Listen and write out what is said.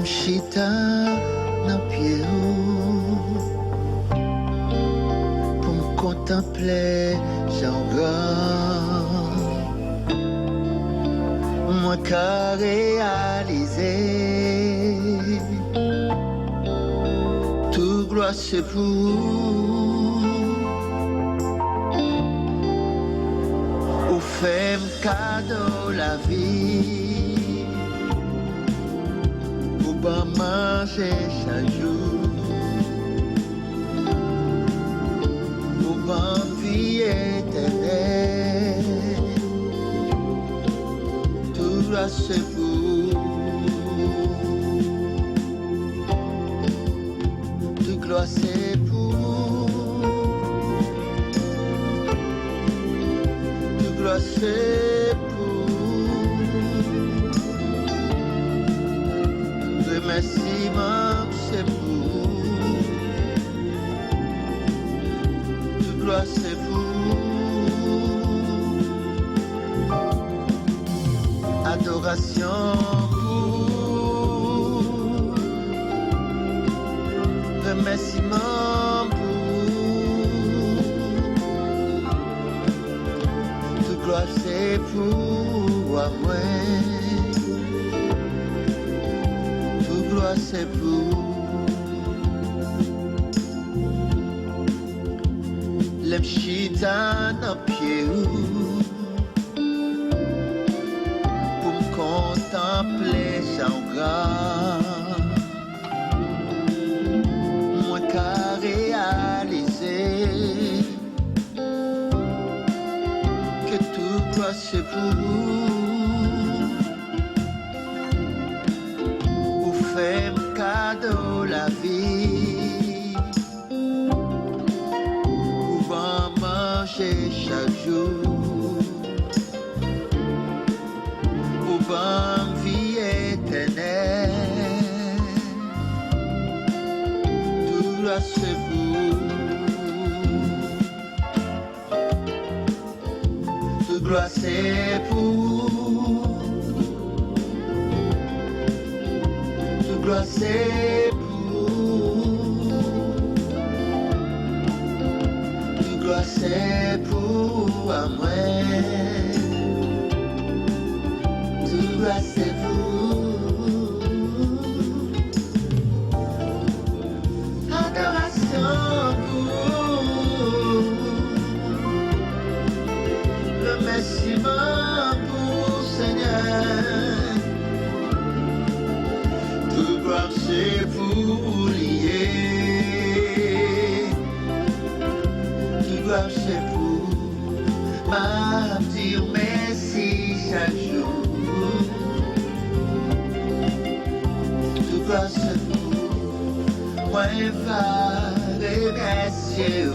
Lem chita nan pied pour me contempler j'en moi qu'a réalisé tout gloire c'est pour fait cadeau la vie pour pas manger chaque jour pour pas vie éternelle tout gloire c'est pour tout gloire c'est pour tout gloire c'est remerciement c'est pour toute gloire c'est pour adoration pour remerciement pour toute gloire c'est pour moi c'est pour les chita dans pied pour me contempler sans gars moi qu'a réalisé que tout doit c'est pour fait cadeau la vie pouvant manger chaque jour pouvant vie éternelle tout là c'est vous tout gloire c'est pour gloire c'est pour toute gloire c'est pour moi toute gloire c'est pour adoration pour remerciement pour Seigneur c'est pour lier tout gloire c'est pour m'a dire merci chaque jour tout gloire c'est pour moi va remercier